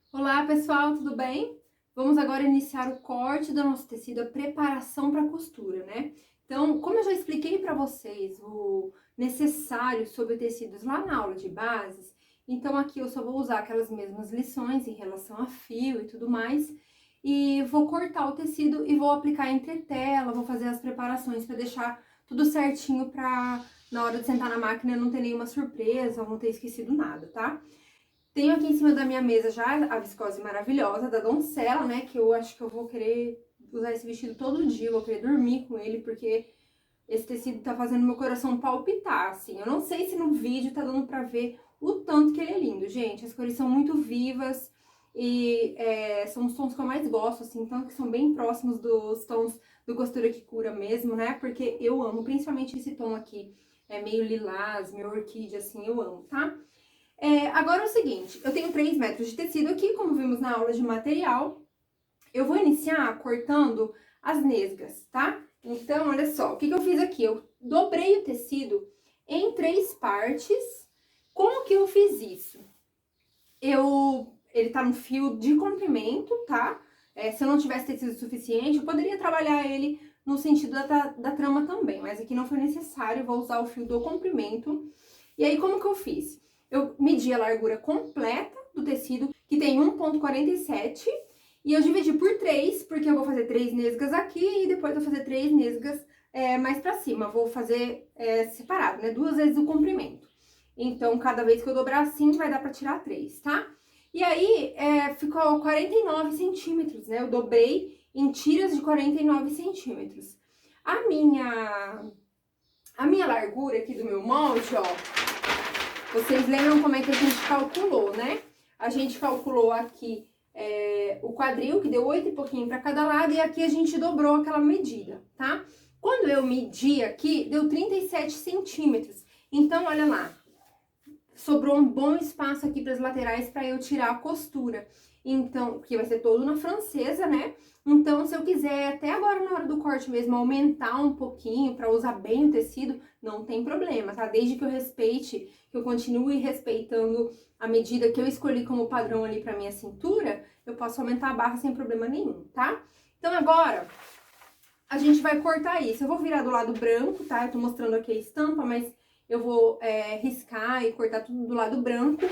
Olá pessoal, tudo bem? Vamos agora iniciar o corte do nosso tecido, a preparação para a costura, né? Então, como eu já expliquei para vocês o necessário sobre tecidos lá na aula de bases, então aqui eu só vou usar aquelas mesmas lições em relação a fio e tudo mais, e vou cortar o tecido e vou aplicar entretela, vou fazer as preparações para deixar tudo certinho para na hora de sentar na máquina não ter nenhuma surpresa ou não ter esquecido nada, tá? Tenho aqui em cima da minha mesa já a viscose maravilhosa da Doncella, né? Que eu acho que eu vou querer usar esse vestido todo dia, eu vou querer dormir com ele, porque esse tecido tá fazendo meu coração palpitar, assim. Eu não sei se no vídeo tá dando pra ver o tanto que ele é lindo, gente. As cores são muito vivas e são os tons que eu mais gosto, assim, tanto que são bem próximos dos tons do Costura que Cura mesmo, né? Porque eu amo, principalmente esse tom aqui, é meio lilás, meio orquídea, assim, eu amo, tá? Agora é o seguinte, eu tenho 3 metros de tecido aqui, como vimos na aula de material. Eu vou iniciar cortando as nesgas, tá? Então, olha só, o que eu fiz aqui? Eu dobrei o tecido em 3 partes. Como que eu fiz isso? Ele tá no fio de comprimento, tá? Se eu não tivesse tecido suficiente, eu poderia trabalhar ele no sentido da trama também, mas aqui não foi necessário, eu vou usar o fio do comprimento. E aí, como que eu fiz? Eu medi a largura completa do tecido, que tem 1,47, e eu dividi por 3, porque eu vou fazer 3 nesgas aqui e depois eu vou fazer 3 nesgas mais pra cima. Vou fazer separado, né? 2 vezes o comprimento. Então, cada vez que eu dobrar assim, vai dar pra tirar 3, tá? E aí, ficou 49 centímetros, né? Eu dobrei em tiras de 49 centímetros. A minha largura aqui do meu molde, ó, vocês lembram como é que a gente calculou, né? A gente calculou aqui o quadril, que deu 8 e pouquinho para cada lado, e aqui a gente dobrou aquela medida, tá? Quando eu medi aqui, deu 37 centímetros. Então, olha lá, sobrou um bom espaço aqui para as laterais para eu tirar a costura. Então, que vai ser todo na francesa, né? Então, se eu quiser, até agora na hora do corte mesmo, aumentar um pouquinho para usar bem o tecido, não tem problema, tá? Desde que eu respeite, que eu continue respeitando a medida que eu escolhi como padrão ali para minha cintura, eu posso aumentar a barra sem problema nenhum, tá? Então, agora, a gente vai cortar isso. Eu vou virar do lado branco, tá? Eu tô mostrando aqui a estampa, mas eu vou riscar e cortar tudo do lado branco.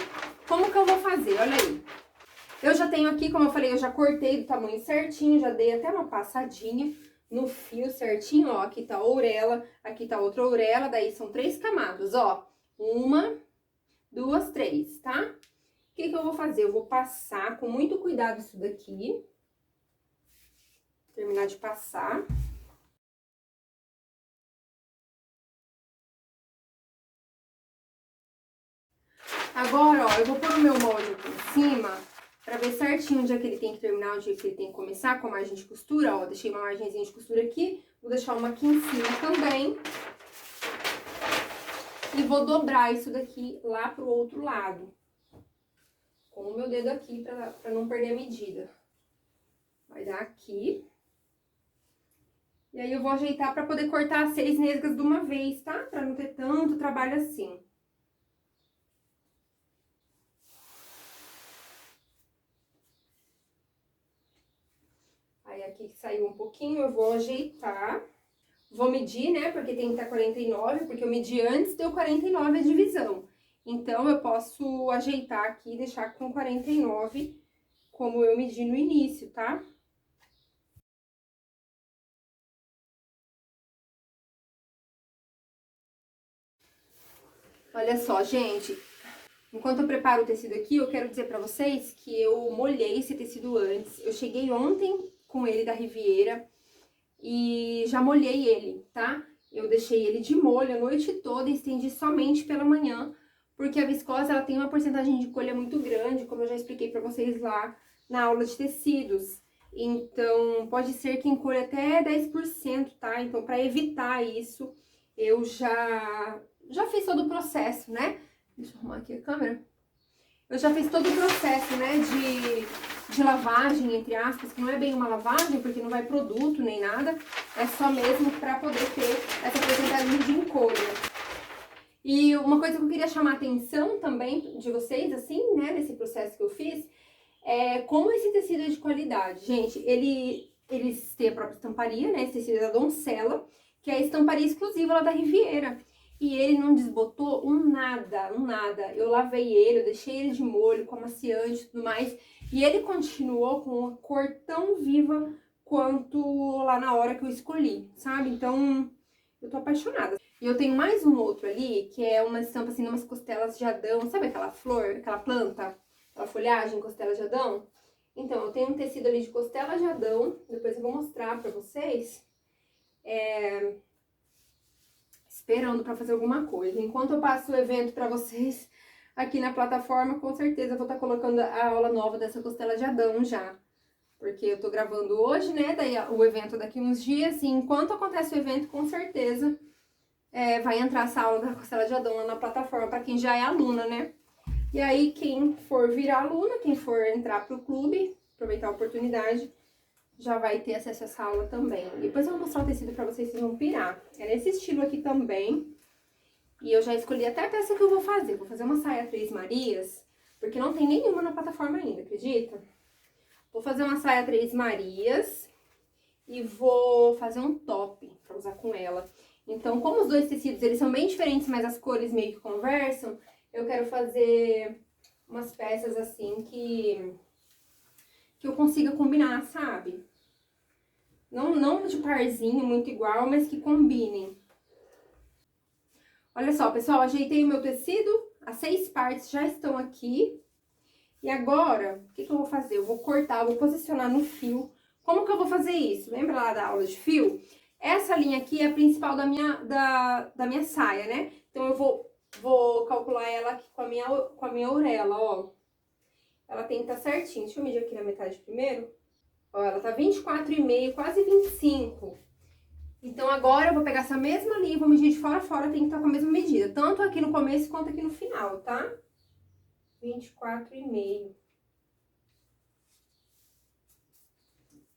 Como que eu vou fazer? Olha aí. Eu já tenho aqui, como eu falei, eu já cortei do tamanho certinho, já dei até uma passadinha no fio certinho, ó. Aqui tá a orelha, aqui tá outra orelha, daí são 3 camadas, ó. 1, 2, 3, tá? O que que eu vou fazer? Eu vou passar com muito cuidado isso daqui. Terminar de passar. Agora, ó, eu vou pôr o meu molde aqui em cima pra ver certinho onde é que ele tem que terminar, onde é que ele tem que começar com a margem de costura, ó. Deixei uma margenzinha de costura aqui, vou deixar uma aqui em cima também. E vou dobrar isso daqui lá pro outro lado. Com o meu dedo aqui pra não perder a medida. Vai dar aqui. E aí eu vou ajeitar pra poder cortar as 6 nesgas de uma vez, tá? Pra não ter tanto trabalho assim. Aí aqui que saiu um pouquinho, eu vou ajeitar. Vou medir, né, porque tem que estar 49, porque eu medi antes, deu 49 a divisão. Então, eu posso ajeitar aqui e deixar com 49, como eu medi no início, tá? Olha só, gente, enquanto eu preparo o tecido aqui, eu quero dizer pra vocês que eu molhei esse tecido antes. Eu cheguei ontem com ele da Riviera e já molhei ele, tá? Eu deixei ele de molho a noite toda e estendi somente pela manhã, porque a viscose ela tem uma porcentagem de colha muito grande, como eu já expliquei pra vocês lá na aula de tecidos. Então, pode ser que encolha até 10%, tá? Então, pra evitar isso, eu já fiz todo o processo, né? Deixa eu arrumar aqui a câmera. Eu já fiz todo o processo, né, de lavagem, entre aspas, que não é bem uma lavagem, porque não vai produto nem nada, é só mesmo pra poder ter essa porcentagem de encolha. E uma coisa que eu queria chamar a atenção também de vocês, assim, né, nesse processo que eu fiz, Como esse tecido é de qualidade. Gente, eles têm a própria estamparia, né? Esse tecido é da Doncella, que é a estamparia exclusiva lá da Riviera. E ele não desbotou um nada. Eu lavei ele, eu deixei ele de molho, com amaciante e tudo mais. E ele continuou com uma cor tão viva quanto lá na hora que eu escolhi, sabe? Então, eu tô apaixonada. E eu tenho mais um outro ali, que é uma estampa assim, umas costelas de Adão. Sabe aquela flor, aquela planta, aquela folhagem, costela de Adão? Então, eu tenho um tecido ali de costela de Adão. Depois eu vou mostrar pra vocês. Esperando pra fazer alguma coisa. Enquanto eu passo o evento pra vocês aqui na plataforma, com certeza eu vou estar colocando a aula nova dessa costela de Adão já. Porque eu tô gravando hoje, né? Daí o evento daqui uns dias. E enquanto acontece o evento, com certeza vai entrar essa aula da costela de Adão lá na plataforma, pra quem já é aluna, né? E aí, quem for virar aluna, quem for entrar pro clube, aproveitar a oportunidade, já vai ter acesso a essa aula também. Depois eu vou mostrar o tecido pra vocês, vocês vão pirar. É nesse estilo aqui também. E eu já escolhi até a peça que eu vou fazer. Vou fazer uma saia Três Marias, porque não tem nenhuma na plataforma ainda, acredita? Vou fazer uma saia Três Marias e vou fazer um top pra usar com ela. Então, como os dois tecidos, eles são bem diferentes, mas as cores meio que conversam, eu quero fazer umas peças assim que eu consiga combinar, sabe? Não de parzinho, muito igual, mas que combinem. Olha só, pessoal, ajeitei o meu tecido, as 6 partes já estão aqui. E agora, o que eu vou fazer? Eu vou cortar, vou posicionar no fio. Como que eu vou fazer isso? Lembra lá da aula de fio? Essa linha aqui é a principal da minha saia, né? Então, eu vou calcular ela aqui com a minha orelha, ó. Ela tem que estar certinho. Deixa eu medir aqui na metade primeiro. Ó, ela tá 24,5, quase 25. Então, agora eu vou pegar essa mesma linha e vou medir de fora a fora, tem que estar com a mesma medida. Tanto aqui no começo quanto aqui no final, tá? 24,5.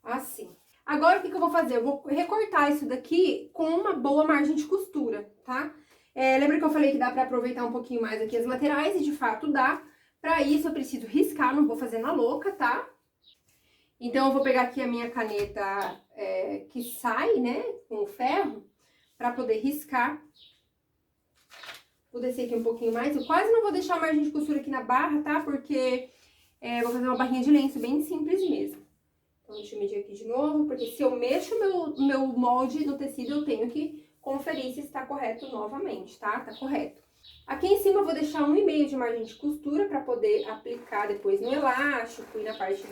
Assim. Agora, o que eu vou fazer? Eu vou recortar isso daqui com uma boa margem de costura, tá? Lembra que eu falei que dá pra aproveitar um pouquinho mais aqui as laterais? E de fato dá. Pra isso, eu preciso riscar, não vou fazer na louca, tá? Então, eu vou pegar aqui a minha caneta que sai, né, com o ferro, pra poder riscar. Vou descer aqui um pouquinho mais. Eu quase não vou deixar a margem de costura aqui na barra, tá? Porque vou fazer uma barrinha de lenço bem simples mesmo. Então, deixa eu medir aqui de novo, porque se eu mexo o meu molde no tecido, eu tenho que conferir se está correto novamente, tá? Tá correto. Aqui em cima eu vou deixar 1,5 de margem de costura para poder aplicar depois no elástico e na parte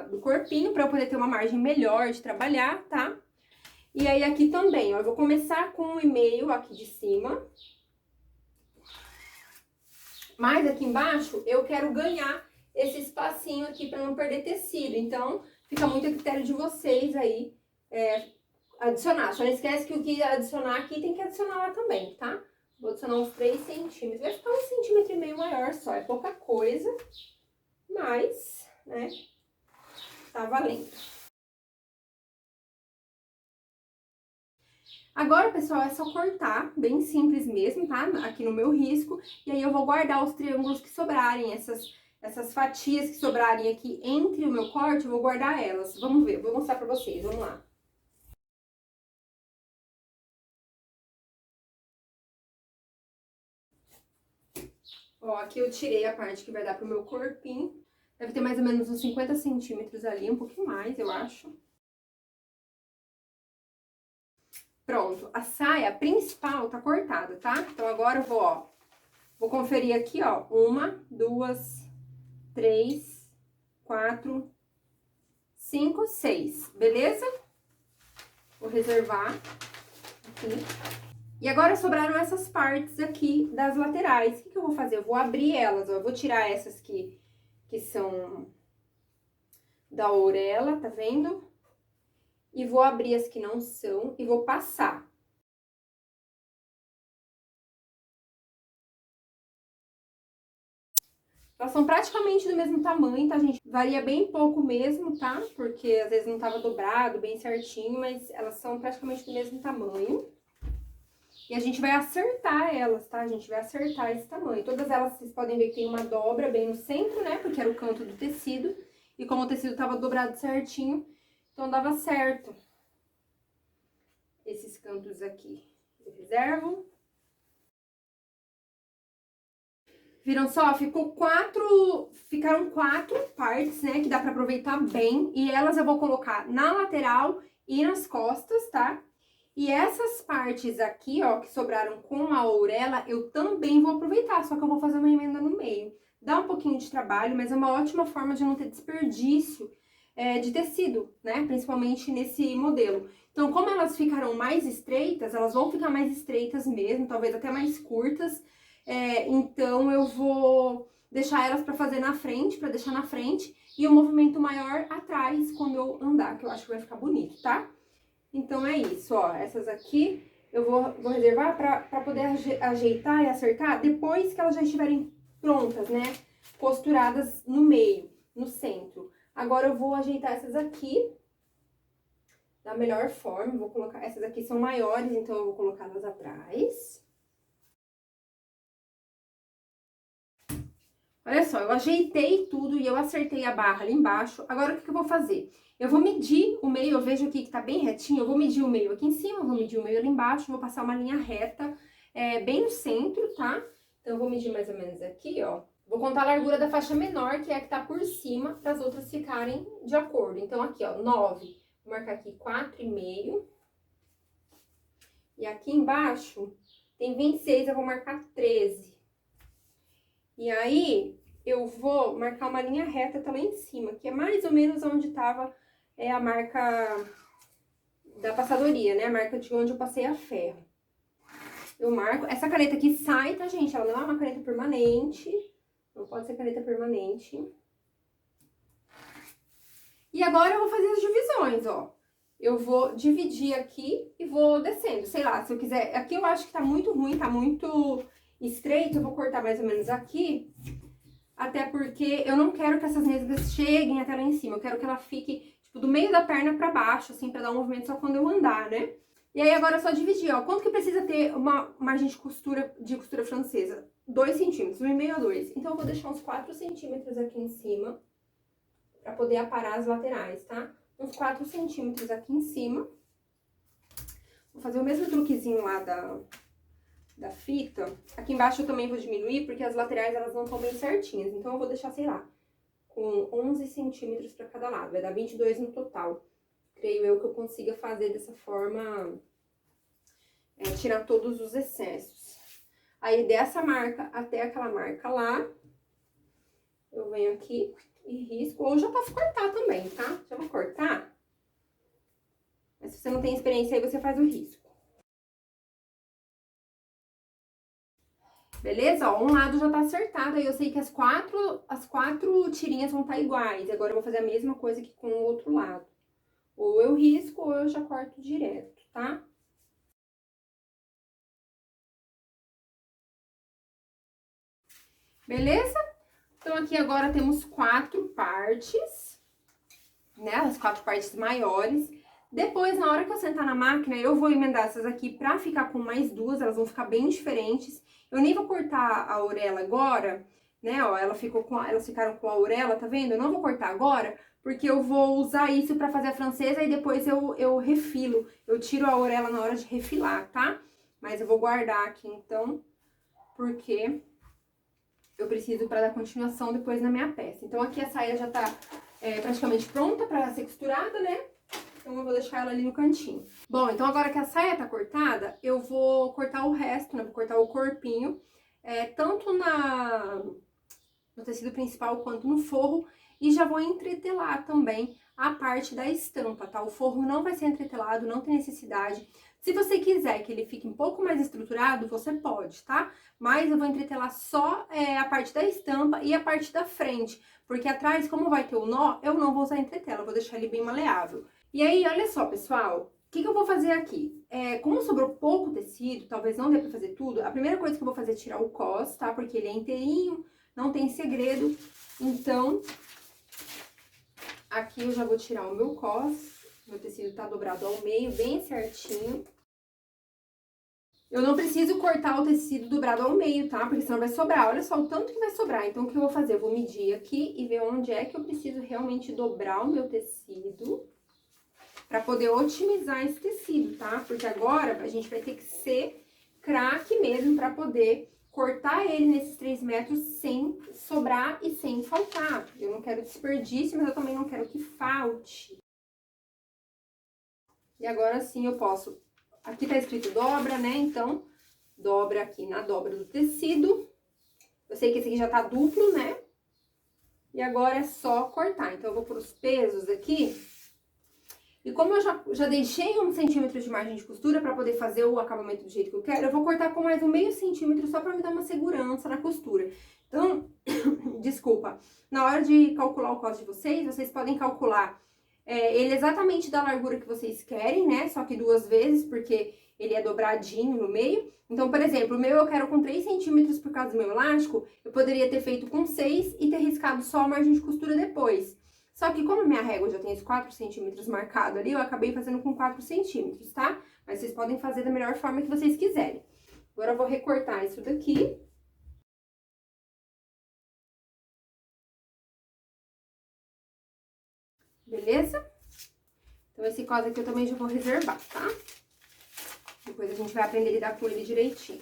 do corpinho, para eu poder ter uma margem melhor de trabalhar, tá? E aí aqui também, ó, eu vou começar com 1,5 aqui de cima. Mas aqui embaixo eu quero ganhar esse espacinho aqui para não perder tecido, então fica muito a critério de vocês aí adicionar. Só não esquece que o que adicionar aqui tem que adicionar lá também, tá? Vou adicionar uns 3 centímetros. Vai ficar 1,5 centímetro maior só. É pouca coisa, mas, né, tá valendo. Agora, pessoal, é só cortar, bem simples mesmo, tá? Aqui no meu risco. E aí eu vou guardar os triângulos que sobrarem, essas fatias que sobrarem aqui entre o meu corte, eu vou guardar elas. Vamos ver, vou mostrar pra vocês, vamos lá. Ó, aqui eu tirei a parte que vai dar pro meu corpinho. Deve ter mais ou menos uns 50 centímetros ali, um pouquinho mais, eu acho. Pronto, a saia principal tá cortada, tá? Então, agora eu vou, ó, vou conferir aqui, ó, 1, 2, 3, 4, 5, 6, beleza? Vou reservar aqui. E agora sobraram essas partes aqui das laterais. O que eu vou fazer? Eu vou abrir elas, ó. Eu vou tirar essas que são da orelha, tá vendo? E vou abrir as que não são e vou passar. Elas são praticamente do mesmo tamanho, tá, gente? Varia bem pouco mesmo, tá? Porque às vezes não tava dobrado bem certinho, mas elas são praticamente do mesmo tamanho. E a gente vai acertar elas, tá? A gente vai acertar esse tamanho. Todas elas, vocês podem ver que tem uma dobra bem no centro, né? Porque era o canto do tecido. E como o tecido tava dobrado certinho, então dava certo. Esses cantos aqui eu reservo. Viram só? Ficaram 4 partes, né? Que dá pra aproveitar bem. E elas eu vou colocar na lateral e nas costas, tá? E essas partes aqui, ó, que sobraram com a ourela, eu também vou aproveitar. Só que eu vou fazer uma emenda no meio. Dá um pouquinho de trabalho, mas é uma ótima forma de não ter desperdício de tecido, né? Principalmente nesse modelo. Então, como elas ficaram mais estreitas, elas vão ficar mais estreitas mesmo, talvez até mais curtas. Então, eu vou deixar elas pra fazer na frente, pra deixar na frente. E o movimento maior atrás, quando eu andar, que eu acho que vai ficar bonito, tá? Então, é isso, ó. Essas aqui eu vou reservar pra poder ajeitar e acertar depois que elas já estiverem prontas, né? Costuradas no meio, no centro. Agora, eu vou ajeitar essas aqui da melhor forma. Vou colocar... Essas aqui são maiores, então eu vou colocá-las atrás. Olha só, eu ajeitei tudo e eu acertei a barra ali embaixo. Agora, o que eu vou fazer? Eu vou medir o meio, eu vejo aqui que tá bem retinho, eu vou medir o meio aqui em cima, vou medir o meio ali embaixo, vou passar uma linha reta bem no centro, tá? Então, eu vou medir mais ou menos aqui, ó. Vou contar a largura da faixa menor, que é a que tá por cima, para as outras ficarem de acordo. Então, aqui, ó, 9. Vou marcar aqui 4,5. E aqui embaixo tem 26, eu vou marcar 13. E aí, eu vou marcar uma linha reta até lá em cima, que é mais ou menos onde tava a marca da passadoria, né? A marca de onde eu passei a ferro. Eu marco. Essa caneta aqui sai, tá, gente? Ela não é uma caneta permanente. Não pode ser caneta permanente. E agora eu vou fazer as divisões, ó. Eu vou dividir aqui e vou descendo. Sei lá, se eu quiser... Aqui eu acho que tá muito ruim, tá muito estreito. Eu vou cortar mais ou menos aqui. Até porque eu não quero que essas nesgas cheguem até lá em cima. Eu quero que ela fique, tipo, do meio da perna pra baixo, assim, pra dar um movimento só quando eu andar, né? E aí agora é só dividir, ó. Quanto que precisa ter uma margem de costura francesa? 2 centímetros, 1,5 a 2. Então eu vou deixar uns 4 centímetros aqui em cima, pra poder aparar as laterais, tá? Uns 4 centímetros aqui em cima. Vou fazer o mesmo truquezinho lá da fita. Aqui embaixo eu também vou diminuir, porque as laterais elas não estão bem certinhas. Então, eu vou deixar, sei lá, com 11 centímetros pra cada lado. Vai dar 22 no total. Creio eu que eu consiga fazer dessa forma, tirar todos os excessos. Aí, dessa marca até aquela marca lá, eu venho aqui e risco. Ou já posso cortar também, tá? Já vou cortar. Mas se você não tem experiência, aí você faz o risco. Beleza? Ó, um lado já tá acertado, aí eu sei que as quatro tirinhas vão estar iguais. Agora eu vou fazer a mesma coisa aqui com o outro lado. Ou eu risco, ou eu já corto direto, tá? Beleza? Então, aqui agora temos 4 partes, né? As 4 partes maiores. Depois, na hora que eu sentar na máquina, eu vou emendar essas aqui pra ficar com mais 2, elas vão ficar bem diferentes. Eu nem vou cortar a orelha agora, né, ó, elas ficaram com a orelha, tá vendo? Eu não vou cortar agora, porque eu vou usar isso pra fazer a francesa e depois eu refilo. Eu tiro a orelha na hora de refilar, tá? Mas eu vou guardar aqui, então, porque eu preciso pra dar continuação depois na minha peça. Então, aqui a saia já tá praticamente pronta pra ser costurada, né? Então, eu vou deixar ela ali no cantinho. Bom, então agora que a saia tá cortada, eu vou cortar o resto, né? Vou cortar o corpinho, tanto no tecido principal quanto no forro. E já vou entretelar também a parte da estampa, tá? O forro não vai ser entretelado, não tem necessidade. Se você quiser que ele fique um pouco mais estruturado, você pode, tá? Mas eu vou entretelar só a parte da estampa e a parte da frente. Porque atrás, como vai ter o nó, eu não vou usar entretela, eu vou deixar ele bem maleável. E aí, olha só, pessoal, o que eu vou fazer aqui? Como sobrou pouco tecido, talvez não dê pra fazer tudo, a primeira coisa que eu vou fazer é tirar o cos, tá? Porque ele é inteirinho, não tem segredo. Então, aqui eu já vou tirar o meu cos. Meu tecido tá dobrado ao meio, bem certinho. Eu não preciso cortar o tecido dobrado ao meio, tá? Porque senão vai sobrar. Olha só o tanto que vai sobrar. Então, o que eu vou fazer? Eu vou medir aqui e ver onde é que eu preciso realmente dobrar o meu tecido pra poder otimizar esse tecido, tá? Porque agora a gente vai ter que ser craque mesmo pra poder cortar ele nesses 3 metros sem sobrar e sem faltar. Eu não quero desperdício, mas eu também não quero que falte. E agora sim eu posso... Aqui tá escrito dobra, né? Então, dobra aqui na dobra do tecido. Eu sei que esse aqui já tá duplo, né? E agora é só cortar. Então, eu vou pôr os pesos aqui. E como eu já deixei 1 centímetro de margem de costura pra poder fazer o acabamento do jeito que eu quero, eu vou cortar com mais um meio centímetro só pra me dar uma segurança na costura. Então, desculpa, na hora de calcular o corte de vocês podem calcular ele exatamente da largura que vocês querem, né? Só que 2 vezes, porque ele é dobradinho no meio. Então, por exemplo, o meu eu quero com 3 centímetros por causa do meu elástico, eu poderia ter feito com 6 e ter riscado só a margem de costura depois. Só que como a minha régua já tem os 4 centímetros marcado ali, eu acabei fazendo com 4 centímetros, tá? Mas vocês podem fazer da melhor forma que vocês quiserem. Agora eu vou recortar isso daqui. Beleza? Então, esse cos aqui eu também já vou reservar, tá? Depois a gente vai aprender a lidar com ele direitinho.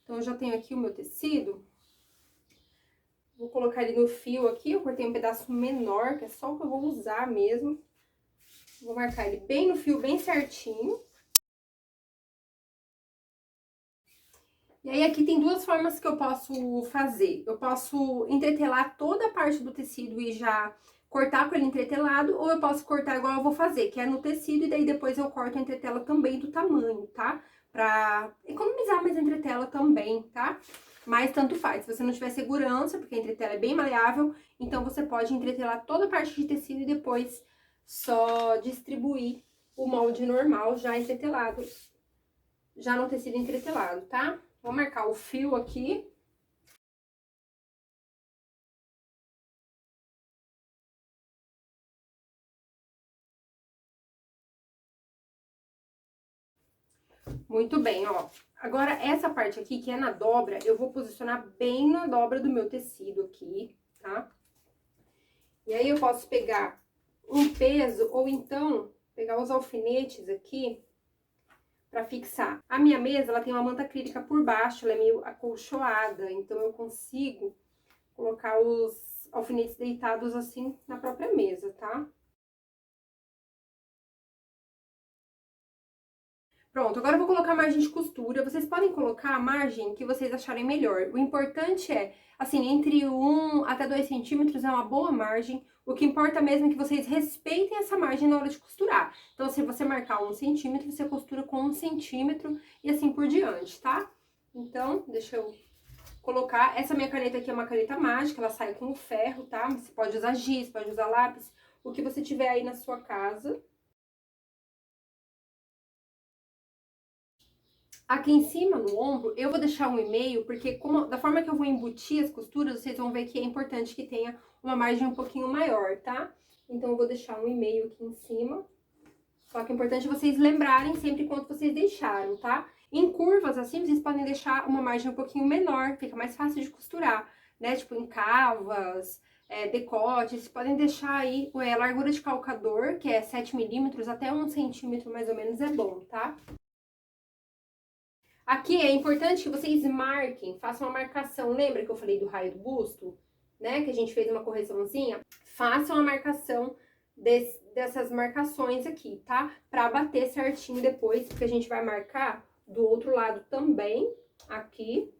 Então, eu já tenho aqui o meu tecido. Vou colocar ele no fio aqui. Eu cortei um pedaço menor, que é só o que eu vou usar mesmo. Vou marcar ele bem no fio, bem certinho. E aí, aqui tem 2 formas que eu posso fazer. Eu posso entretelar toda a parte do tecido e já cortar com ele entretelado, ou eu posso cortar igual eu vou fazer, que é no tecido, e daí depois eu corto a entretela também do tamanho, tá? Pra economizar mais entretela também, tá? Mas tanto faz. Se você não tiver segurança, porque a entretela é bem maleável, então você pode entretelar toda a parte de tecido e depois só distribuir o molde normal já entretelado, já no tecido entretelado, tá? Vou marcar o fio aqui. Muito bem, ó. Agora, essa parte aqui, que é na dobra, eu vou posicionar bem na dobra do meu tecido aqui, tá? E aí, eu posso pegar um peso, ou então, pegar os alfinetes aqui pra fixar. A minha mesa, ela tem uma manta acrílica por baixo, ela é meio acolchoada, então eu consigo colocar os alfinetes deitados assim na própria mesa, tá? Pronto, agora eu vou colocar a margem de costura. Vocês podem colocar a margem que vocês acharem melhor. O importante é, assim, entre 1 até 2 centímetros é uma boa margem. O que importa mesmo é que vocês respeitem essa margem na hora de costurar. Então, se você marcar 1 centímetro, você costura com 1 centímetro e assim por diante, tá? Então, deixa eu colocar. Essa minha caneta aqui é uma caneta mágica, ela sai com o ferro, tá? Você pode usar giz, pode usar lápis, o que você tiver aí na sua casa. Aqui em cima, no ombro, eu vou deixar 1,5, porque da forma que eu vou embutir as costuras, vocês vão ver que é importante que tenha uma margem um pouquinho maior, tá? Então, eu vou deixar 1,5 aqui em cima. Só que é importante vocês lembrarem sempre quanto vocês deixaram, tá? Em curvas, assim, vocês podem deixar uma margem um pouquinho menor, fica mais fácil de costurar, né? Tipo, em cavas, decotes, vocês podem deixar aí a largura de calcador, que é 7 milímetros, até 1 centímetro mais ou menos é bom, tá? Aqui é importante que vocês marquem, façam uma marcação. Lembra que eu falei do raio do busto? Né? Que a gente fez uma correçãozinha? Façam a marcação dessas marcações aqui, tá? Pra bater certinho depois, porque a gente vai marcar do outro lado também, aqui.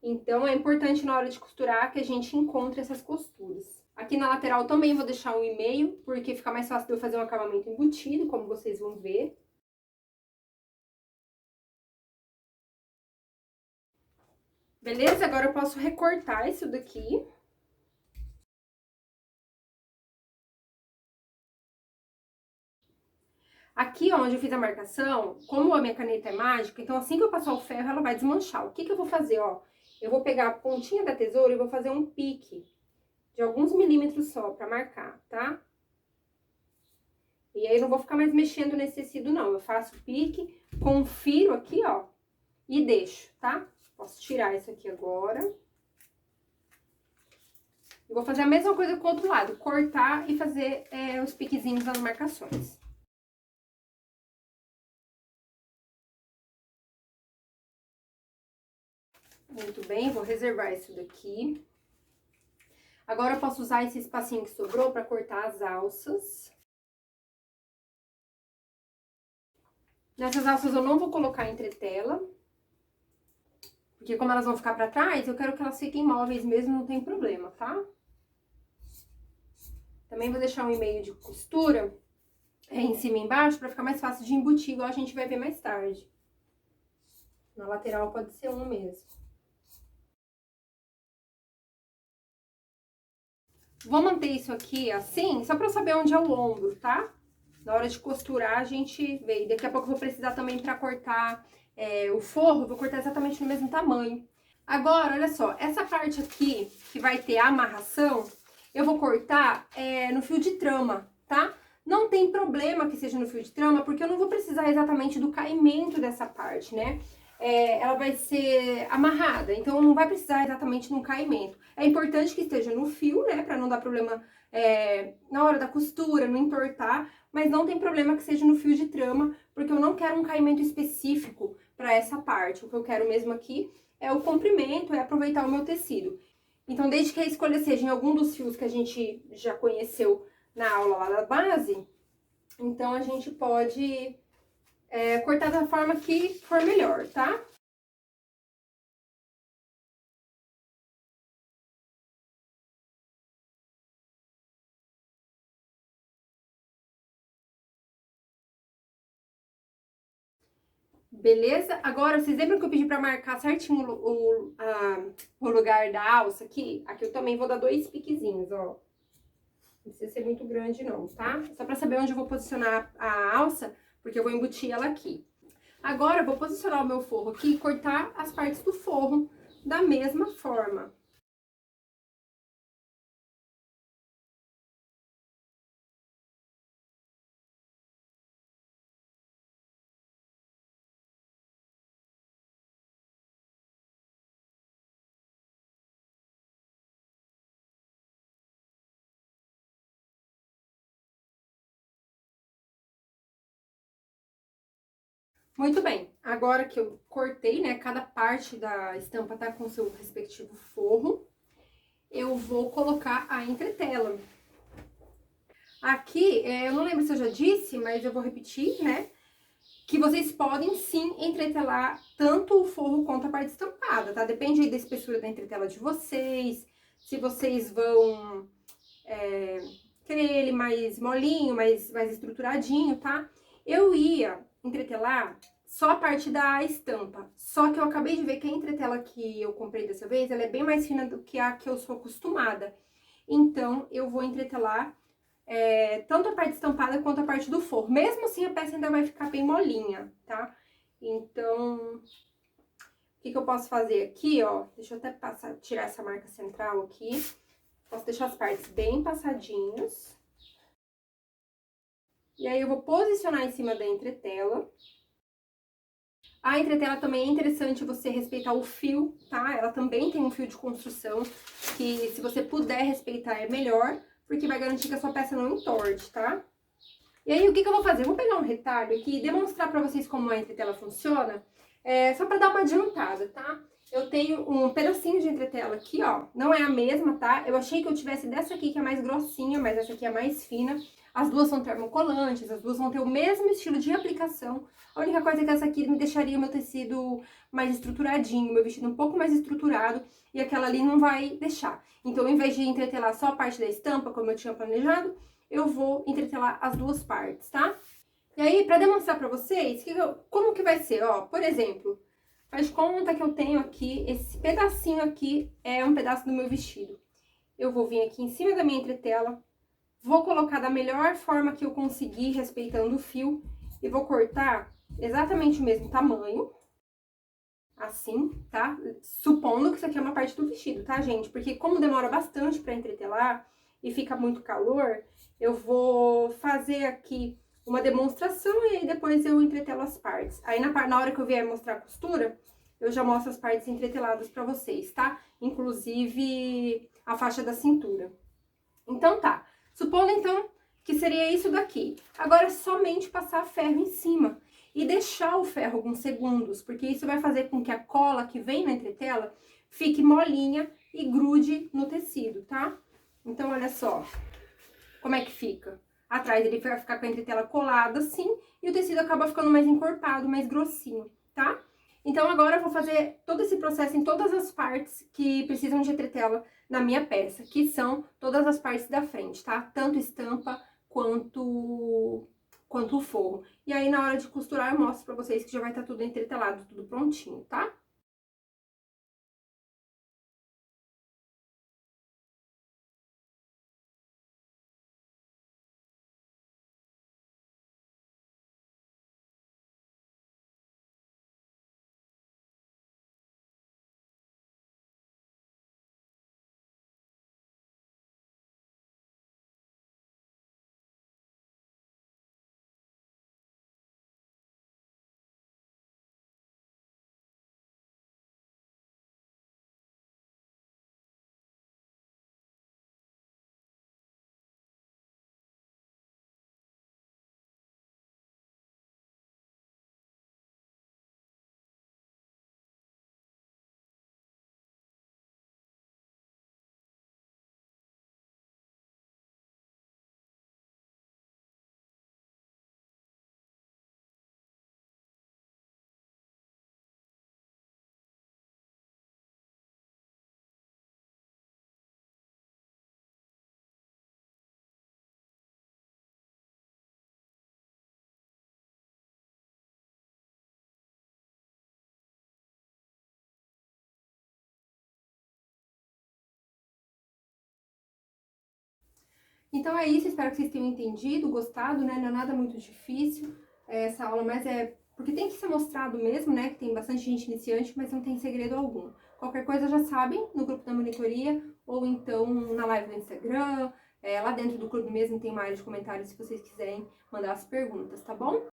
Então, é importante na hora de costurar que a gente encontre essas costuras. Aqui na lateral também vou deixar 1,5, porque fica mais fácil de eu fazer um acabamento embutido, como vocês vão ver. Beleza? Agora eu posso recortar isso daqui. Aqui, ó, onde eu fiz a marcação, como a minha caneta é mágica, então assim que eu passar o ferro, ela vai desmanchar. O que que eu vou fazer, ó? Eu vou pegar a pontinha da tesoura e vou fazer um pique de alguns milímetros só pra marcar, tá? E aí, eu não vou ficar mais mexendo nesse tecido, não. Eu faço o pique, confiro aqui, ó, e deixo, tá? Posso tirar isso aqui agora. E vou fazer a mesma coisa com o outro lado, cortar e fazer os piquezinhos nas marcações. Muito bem, vou reservar isso daqui. Agora eu posso usar esse espacinho que sobrou para cortar as alças. Nessas alças eu não vou colocar entretela, porque como elas vão ficar para trás, eu quero que elas fiquem móveis mesmo, não tem problema, tá? Também vou deixar um e-mail de costura em cima e embaixo para ficar mais fácil de embutir, igual a gente vai ver mais tarde. Na lateral pode ser um mesmo. Vou manter isso aqui assim, só pra eu saber onde é o ombro, tá? Na hora de costurar, a gente vê. Daqui a pouco eu vou precisar também pra cortar o forro, eu vou cortar exatamente no mesmo tamanho. Agora, olha só, essa parte aqui, que vai ter a amarração, eu vou cortar no fio de trama, tá? Não tem problema que seja no fio de trama, porque eu não vou precisar exatamente do caimento dessa parte, né? Ela vai ser amarrada, então não vai precisar exatamente de um caimento. É importante que esteja no fio, né, pra não dar problema na hora da costura, não entortar, mas não tem problema que seja no fio de trama, porque eu não quero um caimento específico pra essa parte. O que eu quero mesmo aqui é o comprimento, é aproveitar o meu tecido. Então, desde que a escolha seja em algum dos fios que a gente já conheceu na aula lá da base, então a gente pode cortar da forma que for melhor, tá? Beleza? Agora, vocês lembram que eu pedi pra marcar certinho o lugar da alça aqui? Aqui eu também vou dar 2 piquezinhos, ó. Não precisa ser muito grande não, tá? Só pra saber onde eu vou posicionar a alça, porque eu vou embutir ela aqui. Agora, eu vou posicionar o meu forro aqui e cortar as partes do forro da mesma forma. Muito bem, agora que eu cortei, né, cada parte da estampa tá com seu respectivo forro, eu vou colocar a entretela. Aqui, eu não lembro se eu já disse, mas eu vou repetir, né, que vocês podem sim entretelar tanto o forro quanto a parte estampada, tá? Depende aí da espessura da entretela de vocês, se vocês vão querer ele mais molinho, mais estruturadinho, tá? Eu ia entretelar só a parte da estampa, só que eu acabei de ver que a entretela que eu comprei dessa vez, ela é bem mais fina do que a que eu sou acostumada. Então, eu vou entretelar tanto a parte estampada quanto a parte do forro. Mesmo assim, a peça ainda vai ficar bem molinha, tá? Então, o que eu posso fazer aqui, ó? Deixa eu até tirar essa marca central aqui. Posso deixar as partes bem passadinhas. E aí, eu vou posicionar em cima da entretela. A entretela também é interessante você respeitar o fio, tá? Ela também tem um fio de construção, que se você puder respeitar é melhor, porque vai garantir que a sua peça não entorte, tá? E aí, o que eu vou fazer? Eu vou pegar um retalho aqui e demonstrar pra vocês como a entretela funciona, só pra dar uma adiantada, tá? Eu tenho um pedacinho de entretela aqui, ó, não é a mesma, tá? Eu achei que eu tivesse dessa aqui, que é mais grossinha, mas essa aqui é mais fina. As duas são termocolantes, as duas vão ter o mesmo estilo de aplicação. A única coisa é que essa aqui me deixaria o meu tecido mais estruturadinho, meu vestido um pouco mais estruturado, e aquela ali não vai deixar. Então, ao invés de entretelar só a parte da estampa, como eu tinha planejado, eu vou entretelar as duas partes, tá? E aí, pra demonstrar pra vocês, como que vai ser, ó, por exemplo, faz de conta que eu tenho aqui, esse pedacinho aqui é um pedaço do meu vestido. Eu vou vir aqui em cima da minha entretela, vou colocar da melhor forma que eu conseguir, respeitando o fio, e vou cortar exatamente o mesmo tamanho, assim, tá? Supondo que isso aqui é uma parte do vestido, tá, gente? Porque como demora bastante pra entretelar e fica muito calor, eu vou fazer aqui uma demonstração e aí depois eu entretelo as partes. Aí na hora que eu vier mostrar a costura, eu já mostro as partes entreteladas pra vocês, tá? Inclusive a faixa da cintura. Então tá, supondo então que seria isso daqui. Agora somente passar ferro em cima e deixar o ferro alguns segundos, porque isso vai fazer com que a cola que vem na entretela fique molinha e grude no tecido, tá? Então olha só como é que fica. Atrás ele vai ficar com a entretela colada assim e o tecido acaba ficando mais encorpado, mais grossinho, tá? Então agora eu vou fazer todo esse processo em todas as partes que precisam de entretela na minha peça, que são todas as partes da frente, tá? Tanto estampa quanto o forro. E aí na hora de costurar eu mostro pra vocês que já vai estar tudo entretelado, tudo prontinho, tá? Então é isso, espero que vocês tenham entendido, gostado, né? Não é nada muito difícil essa aula, mas é porque tem que ser mostrado mesmo, né? Que tem bastante gente iniciante, mas não tem segredo algum. Qualquer coisa já sabem no grupo da monitoria ou então na live do Instagram. Lá dentro do clube mesmo tem uma área de comentários se vocês quiserem mandar as perguntas, tá bom?